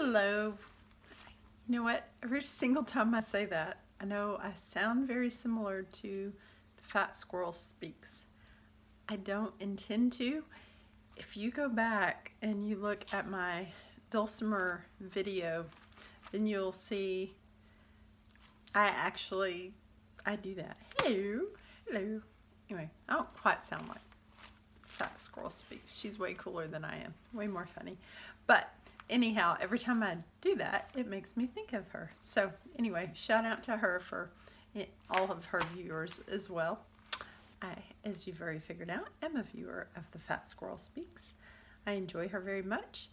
Hello. You know what? Every single time I say that, I know I sound very similar to the Fat Squirrel Speaks. I don't intend to. If you go back and you look at my Dulcimer video, then you'll see I do that. Hello, hello. Anyway, I don't quite sound like Fat Squirrel Speaks. She's way cooler than I am, way more funny. But anyhow, every time I do that, it makes me think of her. So anyway, shout out to her for all of her viewers as well. I, as you've already figured out, am a viewer of the Fat Squirrel Speaks. I enjoy her very much.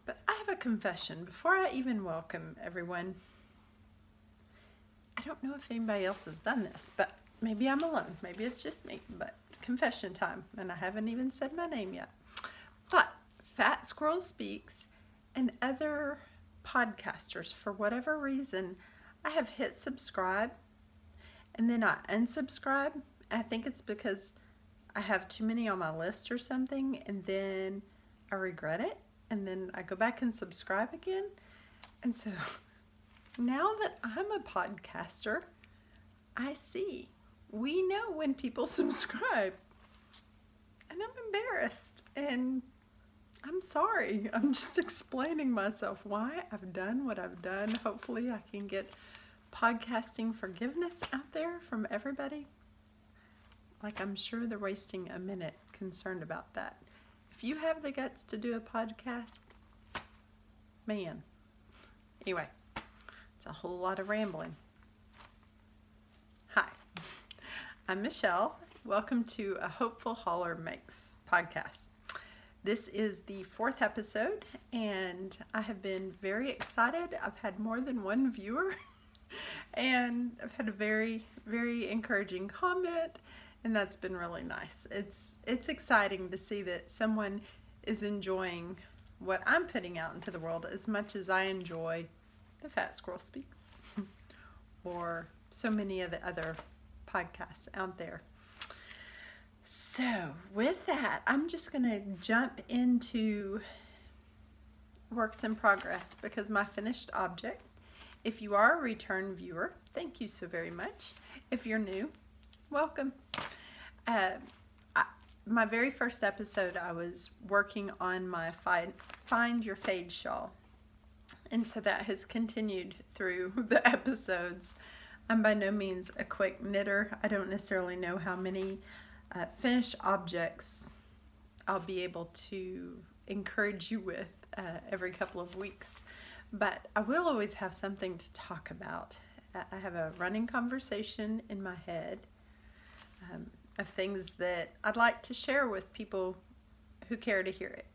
But I have a confession before I even welcome everyone. I don't know if anybody else has done this, but maybe I'm alone. Maybe it's just me, but confession time, and I haven't even said my name yet. But Fat Squirrel Speaks and other podcasters, for whatever reason, I have hit subscribe and then I unsubscribe. I think it's because I have too many on my list or something, and then I regret it, and then I go back and subscribe again. And so now that I'm a podcaster, I see. We know when people subscribe, and I'm embarrassed, and I'm sorry. I'm just explaining myself why I've done what I've done. Hopefully I can get podcasting forgiveness out there from everybody. Like, I'm sure they're wasting a minute concerned about that. If you have the guts to do a podcast, man. Anyway, it's a whole lot of rambling. Hi, I'm Michelle. Welcome to A Hopeful Holler Makes podcast. This is the 4th episode, and I have been very excited. I've had more than one viewer, and I've had a very, very encouraging comment, and that's been really nice. It's exciting to see that someone is enjoying what I'm putting out into the world as much as I enjoy the Fat Squirrel Speaks or so many of the other podcasts out there. So with that, I'm just going to jump into works in progress because my finished object, if you are a return viewer, thank you so very much. If you're new, welcome. My very first episode, I was working on my Find Your Fade shawl. And so that has continued through the episodes. I'm by no means a quick knitter. I don't necessarily know how many finished objects I'll be able to encourage you with every couple of weeks, but I will always have something to talk about. I have a running conversation in my head of things that I'd like to share with people who care to hear it.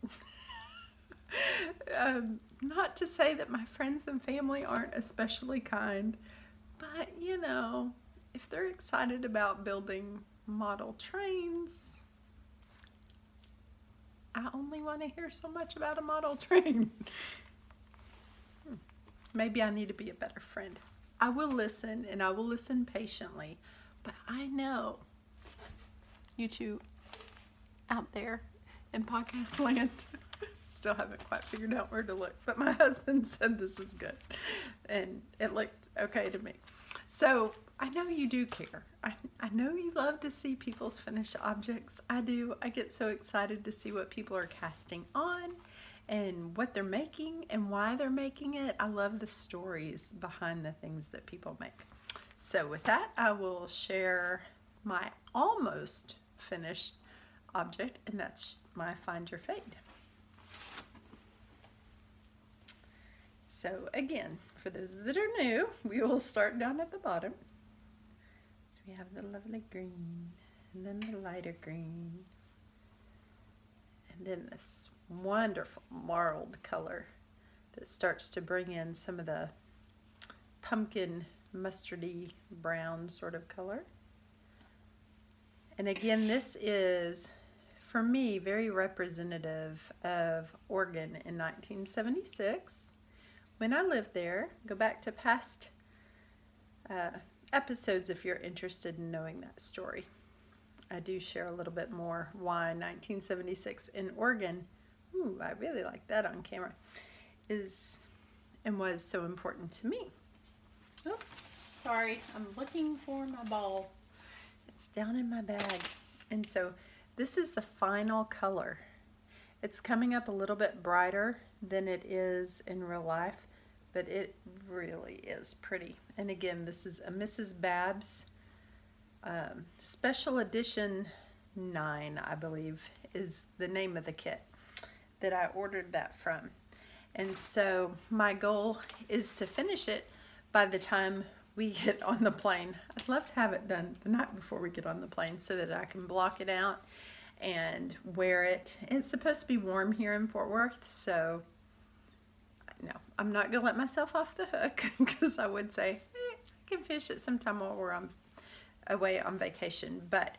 Not to say that my friends and family aren't especially kind, but you know, if they're excited about building model trains, I only want to hear so much about a model train. Maybe I need to be a better friend. I will listen, and I will listen patiently, but I know you two out there in podcast land still haven't quite figured out where to look, but my husband said this is good, and it looked okay to me. So I know you do care. I know you love to see people's finished objects. I do. I get so excited to see what people are casting on and what they're making and why they're making it. I love the stories behind the things that people make. So with that, I will share my almost finished object, and that's my Find Your Fade. So again, for those that are new, we will start down at the bottom. So we have the lovely green, and then the lighter green, and then this wonderful marled color that starts to bring in some of the pumpkin mustardy brown sort of color. And again, this is, for me, very representative of Oregon in 1976. When I lived there. Go back to past episodes if you're interested in knowing that story. I do share a little bit more why 1976 in Oregon, ooh, I really like that on camera, is and was so important to me. Oops, sorry, I'm looking for my ball. It's down in my bag. And so this is the final color. It's coming up a little bit brighter than it is in real life, but it really is pretty. And again, this is a Mrs. Babs Special Edition 9, I believe, is the name of the kit that I ordered that from. And so my goal is to finish it by the time we get on the plane. I'd love to have it done the night before we get on the plane so that I can block it out and wear it. It's supposed to be warm here in Fort Worth, so no, I'm not gonna let myself off the hook because I would say, I can fish it sometime while we're away on vacation. But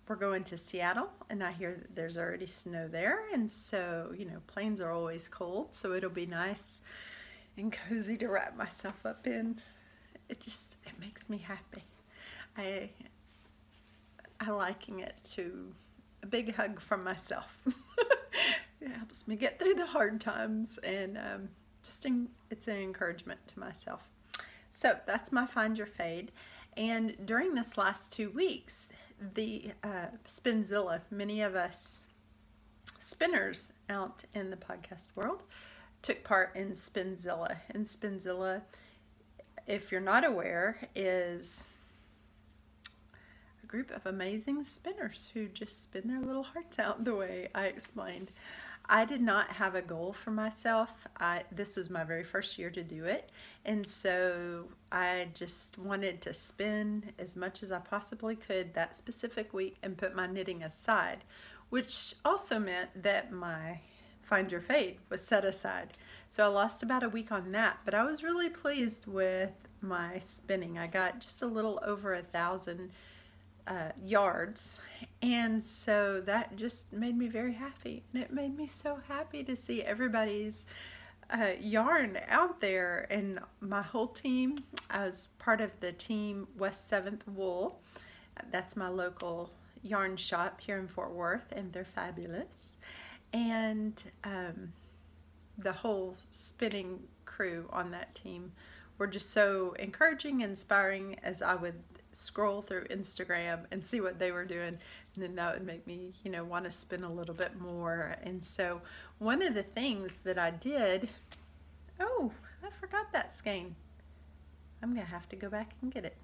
we're going to Seattle, and I hear that there's already snow there, and so, you know, planes are always cold, so it'll be nice and cozy to wrap myself up in. It makes me happy. I liken it to a big hug from myself. It helps me get through the hard times, and it's an encouragement to myself. So that's my Find Your Fade. And during this last 2 weeks, the Spinzilla, many of us spinners out in the podcast world took part in Spinzilla. And Spinzilla, if you're not aware, is a group of amazing spinners who just spin their little hearts out the way I explained. I did not have a goal for myself. This was my very first year to do it, and so I just wanted to spin as much as I possibly could that specific week and put my knitting aside, which also meant that my Find Your Fade was set aside. So I lost about a week on that, but I was really pleased with my spinning. I got just a little over 1,000 yards, and so that just made me very happy. And it made me so happy to see everybody's yarn out there, and my whole team. I was part of the team West 7th Wool. That's my local yarn shop here in Fort Worth, and they're fabulous. And the whole spinning crew on that team were just so encouraging, inspiring, as I would scroll through Instagram and see what they were doing, and then that would make me, you know, want to spin a little bit more. And so one of the things that I did, oh, I forgot that skein. I'm gonna have to go back and get it.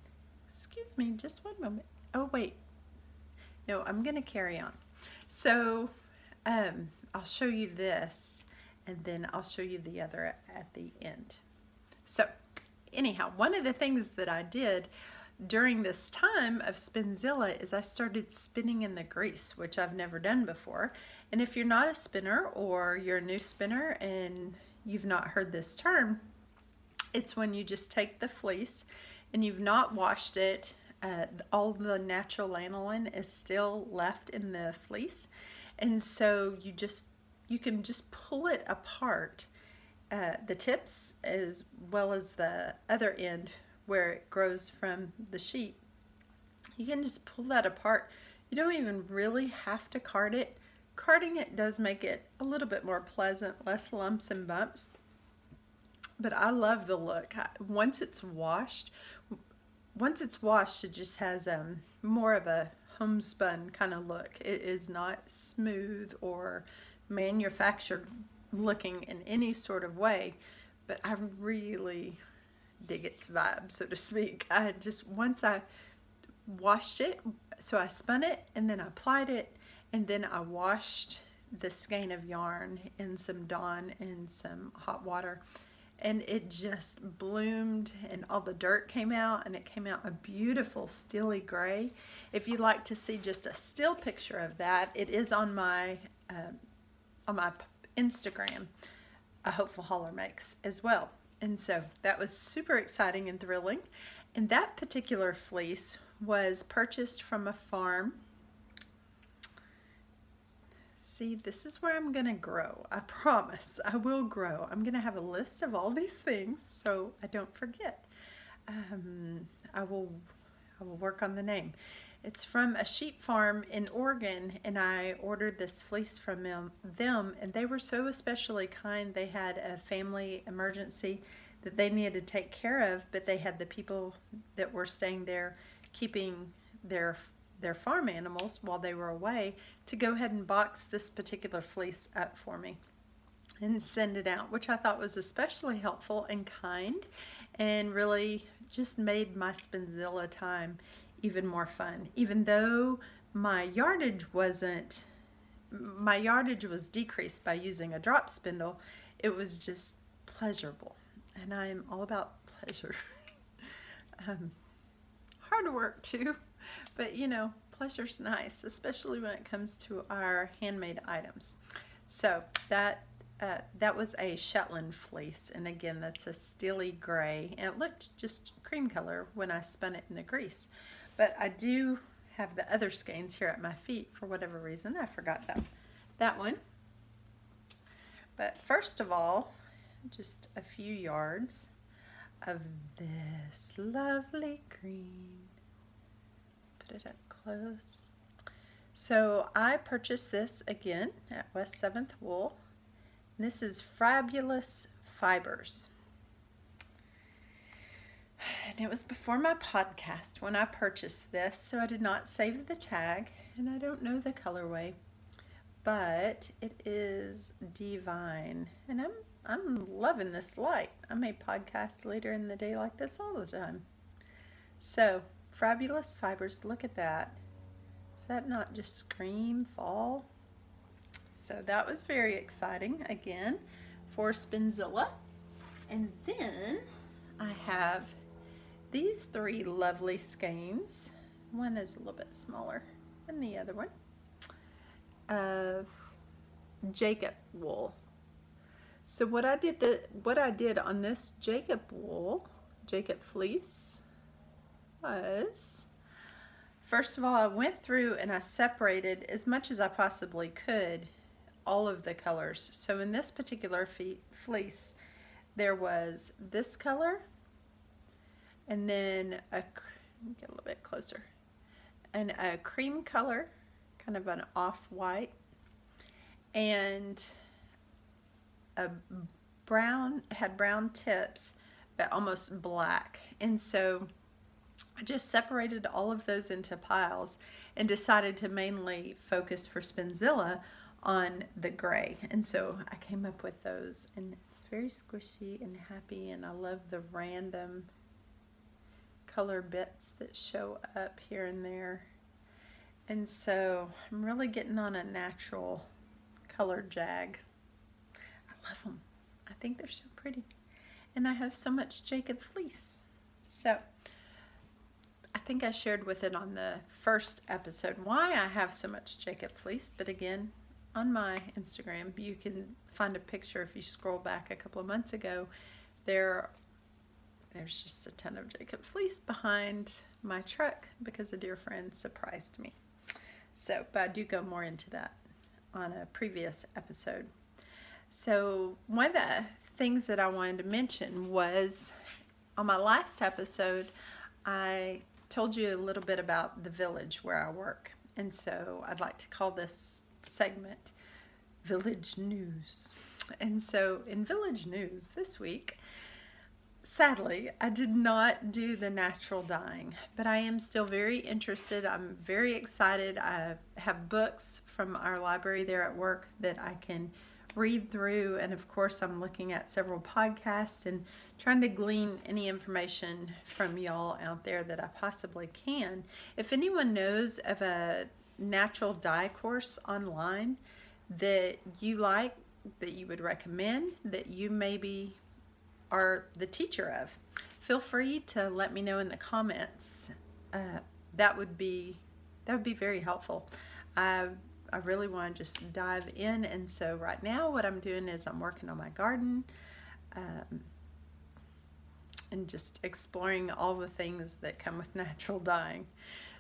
Excuse me, just one moment. Oh wait, no, I'm gonna carry on. So I'll show you this, and then I'll show you the other at the end. So anyhow, one of the things that I did during this time of Spinzilla is I started spinning in the grease, which I've never done before. And if you're not a spinner, or you're a new spinner and you've not heard this term, it's when you just take the fleece and you've not washed it. All the natural lanolin is still left in the fleece, and so you can just pull it apart, the tips as well as the other end where it grows from the sheep. You can just pull that apart. You don't even really have to card it. Carding it does make it a little bit more pleasant, less lumps and bumps, but I love the look. Once it's washed, it just has more of a homespun kind of look. It is not smooth or manufactured looking in any sort of way, but I really dig its vibe, so to speak. Once I washed it, so I spun it and then I applied it, and then I washed the skein of yarn in some Dawn and some hot water, and it just bloomed, and all the dirt came out, and it came out a beautiful steely gray. If you'd like to see just a still picture of that, it is on my Instagram, A Hopeful Holler Makes, as well. And so that was super exciting and thrilling. And that particular fleece was purchased from a farm. See, this is where I'm gonna grow. I promise I will grow. I'm gonna have a list of all these things so I don't forget. I will work on the name. It's from a sheep farm in Oregon, and I ordered this fleece from them, and they were so especially kind. They had a family emergency that they needed to take care of, but they had the people that were staying there keeping their farm animals while they were away to go ahead and box this particular fleece up for me and send it out, which I thought was especially helpful and kind, and really just made my Spinzilla time even more fun. Even though my yardage was decreased by using a drop spindle, it was just pleasurable, and I am all about pleasure. Hard work too, but you know, pleasure's nice, especially when it comes to our handmade items. So that was a Shetland fleece, and again, that's a steely gray, and it looked just cream color when I spun it in the grease. But I do have the other skeins here at my feet for whatever reason. I forgot that one. But first of all, just a few yards of this lovely green. Put it up close. So I purchased this again at West 7th Wool. This is Fabulous Fibers. And it was before my podcast when I purchased this, so I did not save the tag, and I don't know the colorway, but it is divine, and I'm loving this light. I may podcast later in the day like this all the time. So, Fabulous Fibers, look at that. Does that not just scream fall? So that was very exciting, again, for Spinzilla. And then I have these three lovely skeins. One is a little bit smaller than the other one, of Jacob wool. So what I did on this Jacob wool, Jacob fleece, was, first of all, I went through and I separated as much as I possibly could all of the colors. So in this particular fleece, there was this color, and then get a little bit closer, and a cream color, kind of an off-white, and a brown, had brown tips, but almost black. And so I just separated all of those into piles and decided to mainly focus for Spinzilla on the gray. And so I came up with those, and it's very squishy and happy, and I love the random color bits that show up here and there. And so I'm really getting on a natural color jag. I love them. I think they're so pretty. And I have so much Jacob fleece. So I think I shared with it on the first episode why I have so much Jacob fleece, but again, on my Instagram, you can find a picture if you scroll back a couple of months ago. There's just a ton of Jacob fleece behind my truck because a dear friend surprised me. So, but I do go more into that on a previous episode. So one of the things that I wanted to mention was, on my last episode, I told you a little bit about the village where I work. And so I'd like to call this segment Village News. And so in Village News this week, sadly, I did not do the natural dyeing, but I am still very interested. I'm very excited. I have books from our library there at work that I can read through, and of course I'm looking at several podcasts and trying to glean any information from y'all out there that I possibly can. If anyone knows of a natural dye course online that you like, that you would recommend, that you maybe are the teacher of, feel free to let me know in the comments. That would be very helpful. I really want to just dive in, and so right now what I'm doing is I'm working on my garden and just exploring all the things that come with natural dyeing.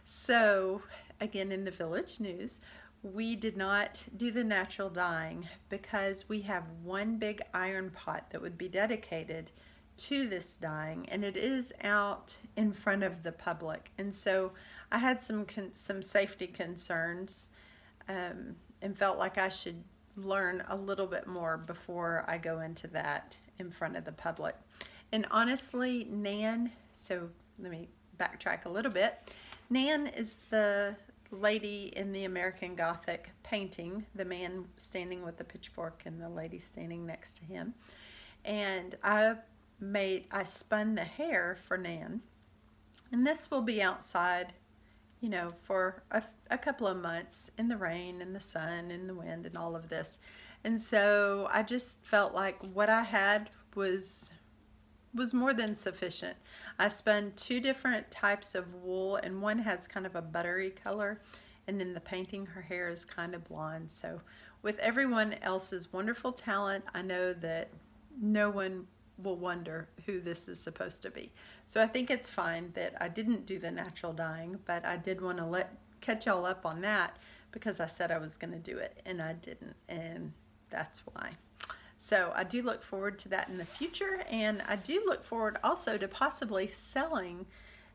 So again, in the Village News, we did not do the natural dyeing because we have one big iron pot that would be dedicated to this dyeing, and it is out in front of the public. And so I had some safety concerns, and felt like I should learn a little bit more before I go into that in front of the public. And honestly, Nan, so let me backtrack a little bit. Nan is the lady in the American Gothic painting, the man standing with the pitchfork and the lady standing next to him. And I spun the hair for Nan. And this will be outside, you know, for a couple of months in the rain and the sun and the wind and all of this. And so I just felt like what I had was more than sufficient. I spun 2 different types of wool, and one has kind of a buttery color, and then the painting, her hair is kind of blonde. So with everyone else's wonderful talent, I know that no one will wonder who this is supposed to be. So I think it's fine that I didn't do the natural dyeing, but I did want to catch y'all up on that because I said I was going to do it and I didn't, and that's why. So I do look forward to that in the future, and I do look forward also to possibly selling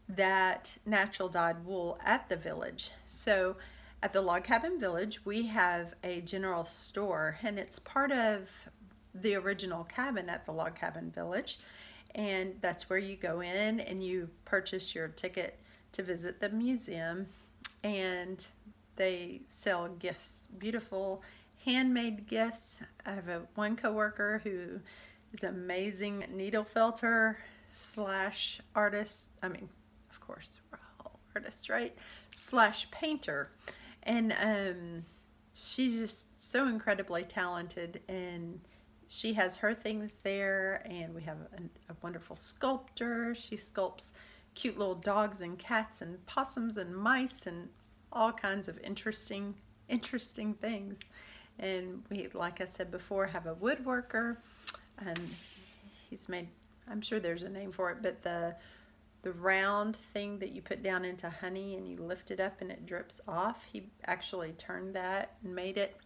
that natural dyed wool at the village. So at the Log Cabin Village, we have a general store, and it's part of the original cabin at the Log Cabin Village, and that's where you go in and you purchase your ticket to visit the museum, and they sell gifts, beautiful handmade gifts. I have one coworker who is an amazing needle felter slash artist. I mean, of course, we're all artists, right? Slash painter. And she's just so incredibly talented, and she has her things there, and we have a wonderful sculptor. She sculpts cute little dogs and cats and possums and mice and all kinds of interesting things. And we, like I said before, have a woodworker. He's made, I'm sure there's a name for it, but the round thing that you put down into honey and you lift it up and it drips off, he actually turned that and made it.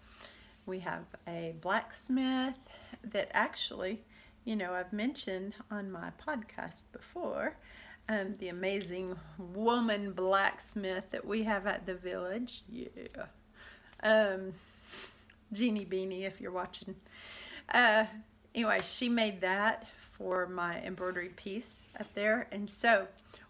We have a blacksmith that actually, you know, I've mentioned on my podcast before, the amazing woman blacksmith that we have at the village. Yeah. Jeannie Beanie, if you're watching. Anyway, she made that for my embroidery piece up there. And so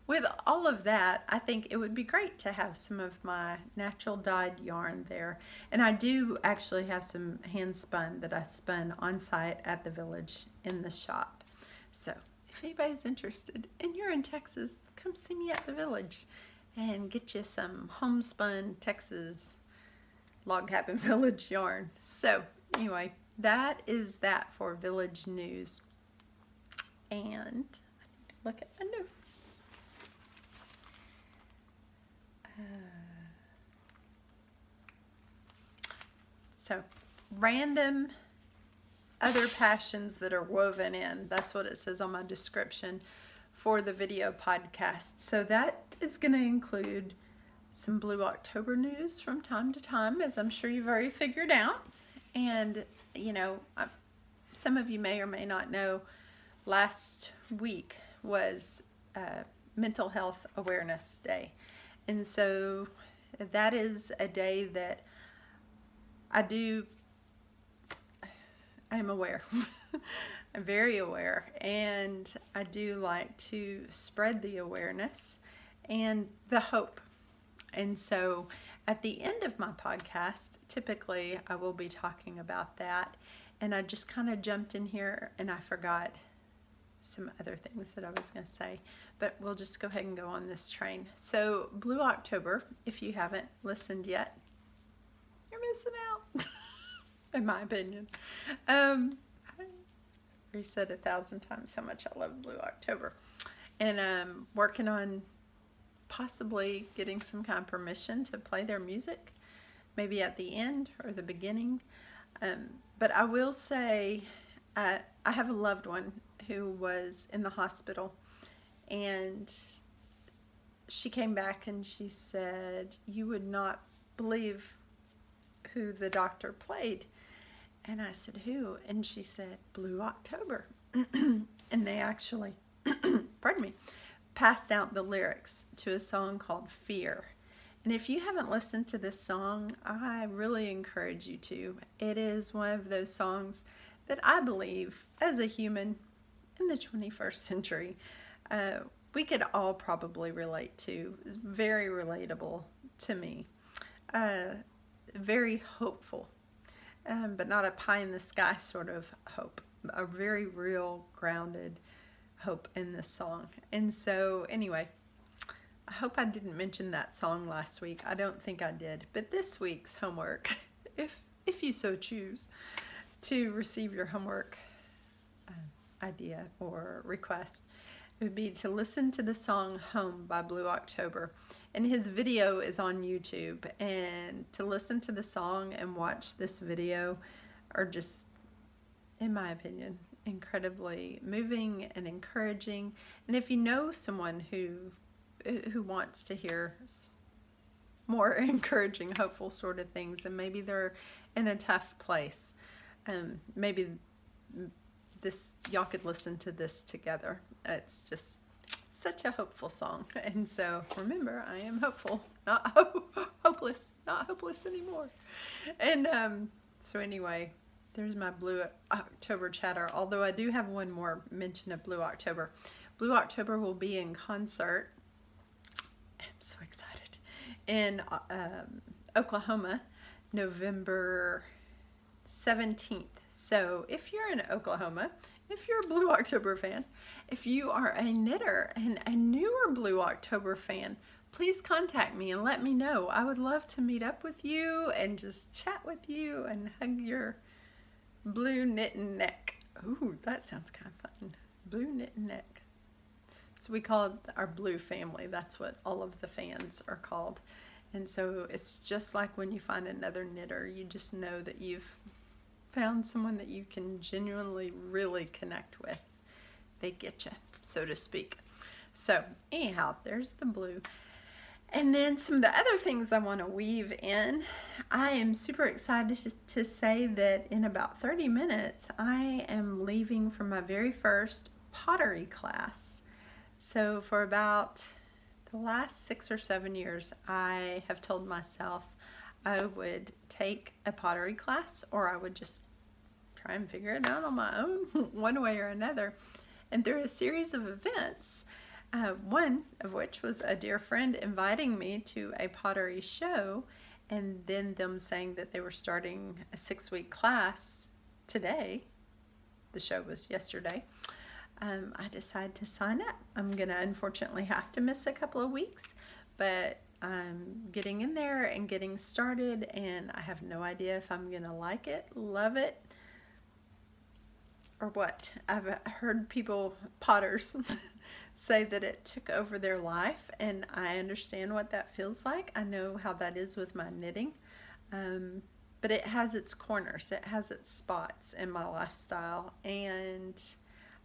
with all of that, I think it would be great to have some of my natural dyed yarn there. And I do actually have some hand spun that I spun on site at the village in the shop. So if anybody's interested and you're in Texas, come see me at the village and get you some homespun Texas Log Cabin Village yarn. So anyway, that is that for village news. And I need to look at my notes. So random other passions that are woven in. That's what it says on my description for the video podcast. So that is going to include some Blue October news from time to time, as I'm sure you've already figured out. And, you know, some of you may or may not know, last week was Mental Health Awareness Day. And so that is a day that I'm aware. I'm very aware, and I do like to spread the awareness and the hope. And so at the end of my podcast, typically I will be talking about that. And I just kind of jumped in here and I forgot some other things that I was going to say. But we'll just go ahead and go on this train. So Blue October, if you haven't listened yet, you're missing out, in my opinion. I already said 1,000 times how much I love Blue October. And I'm working on possibly getting some kind of permission to play their music, maybe at the end or the beginning. But I will say, I have a loved one who was in the hospital, and she came back and she said, "You would not believe who the doctor played." And I said, "Who?" And she said, "Blue October." And they actually, pardon me, passed out the lyrics to a song called Fear. And if you haven't listened to this song, I really encourage you to. It is one of those songs that I believe, as a human in the 21st century, we could all probably relate to. It's very relatable to me. Very hopeful, but not a pie in the sky sort of hope. A very real, grounded hope in this song. And so, anyway, I hope I didn't mention that song last week. I don't think I did. But this week's homework, if you so choose to receive your homework idea or request, it would be to listen to the song Home by Blue October. And his video is on YouTube. And to listen to the song and watch this video are just, in my opinion, incredibly moving and encouraging. And if you know someone who wants to hear more encouraging, hopeful sort of things, and maybe they're in a tough place, maybe y'all could listen to this together. It's just such a hopeful song. And so remember, I am hopeful, not hopeless, not hopeless anymore. And so anyway, there's my Blue October chatter, although I do have one more mention of Blue October. Blue October will be in concert, I'm so excited, in Oklahoma, November 17th. So if you're in Oklahoma, if you're a Blue October fan, if you are a knitter and a newer Blue October fan, please contact me and let me know. I would love to meet up with you and just chat with you and hug your blue knitting neck. Ooh, that sounds kind of fun. Blue knitting neck. So we call it our blue family. That's what all of the fans are called. And so it's just like when you find another knitter, you just know that you've found someone that you can genuinely really connect with. They get you, so to speak. So anyhow, there's the blue. And then some of the other things I want to weave in. I am super excited to say that in about 30 minutes, I am leaving for my very first pottery class. So for about the last 6 or 7 years, I have told myself I would take a pottery class, or I would just try and figure it out on my own one way or another. And through a series of events, one of which was a dear friend inviting me to a pottery show, and then them saying that they were starting a 6-week class today. The show was yesterday. I decided to sign up. I'm gonna unfortunately have to miss a couple of weeks, but I'm getting in there and getting started, and I have no idea if I'm gonna like it, love it, or what. I've heard people, potters, say that it took over their life, and I understand what that feels like. I know how that is with my knitting, but it has its corners, it has its spots in my lifestyle, and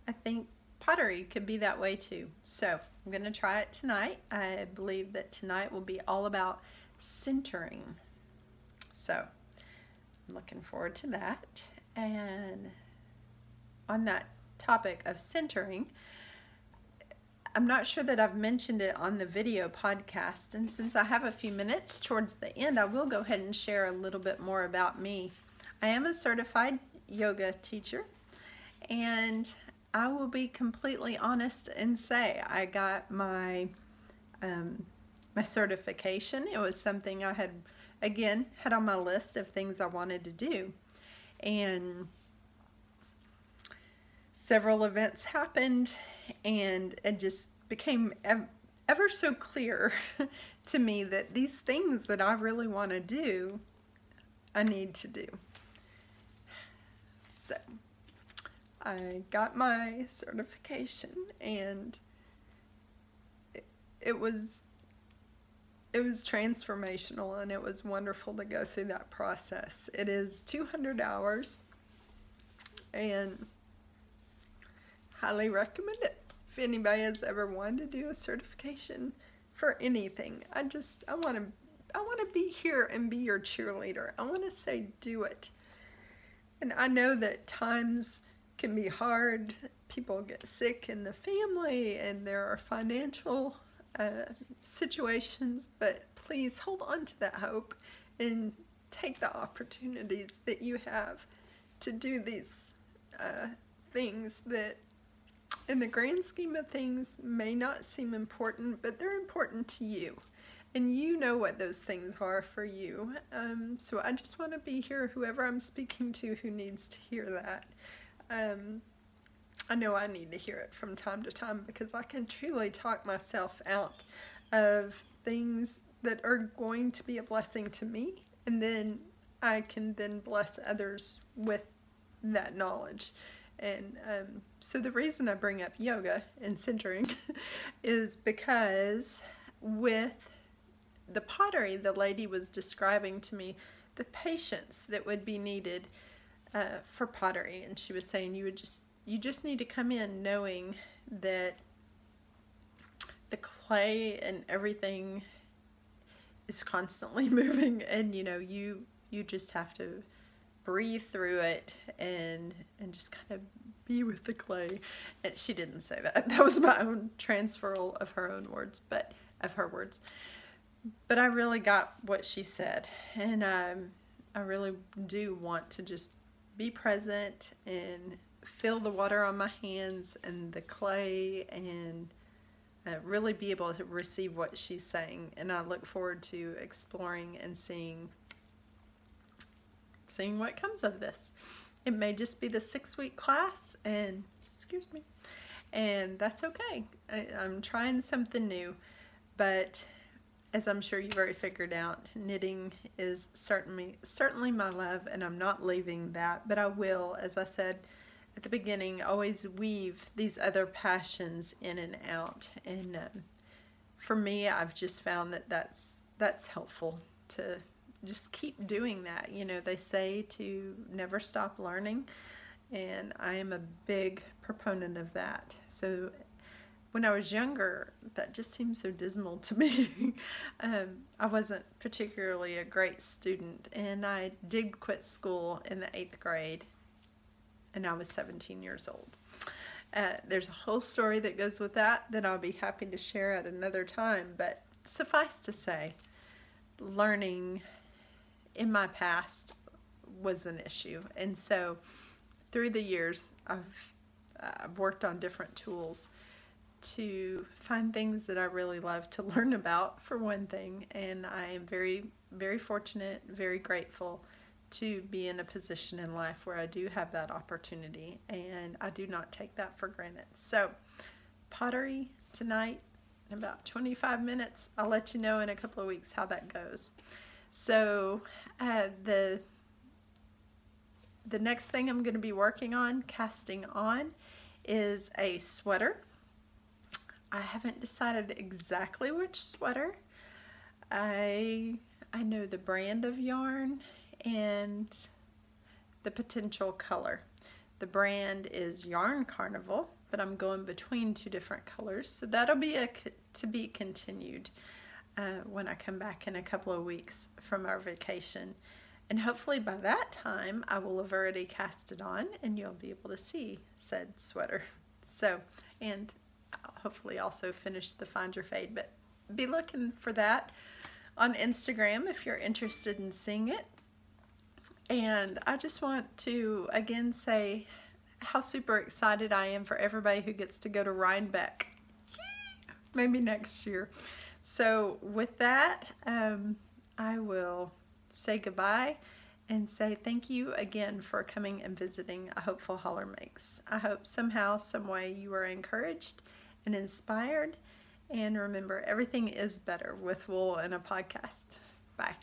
I think pottery could be that way too. So I'm going to try it tonight. I believe that tonight will be all about centering. So I'm looking forward to that. And on that topic of centering, I'm not sure that I've mentioned it on the video podcast, and since I have a few minutes towards the end, I will go ahead and share a little bit more about me. I am a certified yoga teacher, and I will be completely honest and say I got my my certification. It was something I had, again, had on my list of things I wanted to do, and several events happened, and it just became ever so clear to me that these things that I really want to do, I need to do. So I got my certification, and it was transformational, and it was wonderful to go through that process. It is 200 hours, and highly recommend it if anybody has ever wanted to do a certification for anything. I want to be here and be your cheerleader. I want to say do it. And I know that times can be hard. People get sick in the family, and there are financial situations, but please hold on to that hope and take the opportunities that you have to do these things that in the grand scheme of things may not seem important, but they're important to you. And you know what those things are for you. So I just want to be here, whoever I'm speaking to who needs to hear that. I know I need to hear it from time to time, because I can truly talk myself out of things that are going to be a blessing to me, and then I can then bless others with that knowledge. And so the reason I bring up yoga and centering is because with the pottery, the lady was describing to me the patience that would be needed for pottery, and she was saying you just need to come in knowing that the clay and everything is constantly moving, and you just have to breathe through it and just kind of be with the clay. And she didn't say that. That was my own transferal of her own words, but of her words. But I really got what she said, and I really do want to just be present and feel the water on my hands and the clay, and really be able to receive what she's saying. And I look forward to exploring and seeing what comes of this. It may just be the 6-week class, and excuse me, and that's okay. I'm trying something new, but as I'm sure you've already figured out, knitting is certainly my love, and I'm not leaving that, but I will, as I said at the beginning, always weave these other passions in and out. And for me, I've just found that that's helpful to just keep doing that. They say to never stop learning, and I am a big proponent of that. So when I was younger, that just seemed so dismal to me. I wasn't particularly a great student, and I did quit school in the 8th grade, and I was 17 years old. There's a whole story that goes with that I'll be happy to share at another time, but suffice to say, learning in my past was an issue. And so through the years, I've worked on different tools to find things that I really love to learn about, for one thing, and I am very, very fortunate, very grateful to be in a position in life where I do have that opportunity, and I do not take that for granted. So pottery tonight in about 25 minutes. I'll let you know in a couple of weeks how that goes. So the next thing I'm going to be working on, casting on, is a sweater. I haven't decided exactly which sweater. I know the brand of yarn and the potential color. The brand is Yarn Carnival, but I'm going between 2 different colors, so that'll be to be continued when I come back in a couple of weeks from our vacation. And hopefully by that time I will have already cast it on, and you'll be able to see said sweater. So, and I'll hopefully also finish the Find Your Fade, but be looking for that on Instagram if you're interested in seeing it. And I just want to again say how super excited I am for everybody who gets to go to Rhinebeck, maybe next year. So with that, I will say goodbye and say thank you again for coming and visiting A Hopeful Holler Makes. I hope somehow, some way you were encouraged and inspired. And remember, everything is better with wool and a podcast. Bye.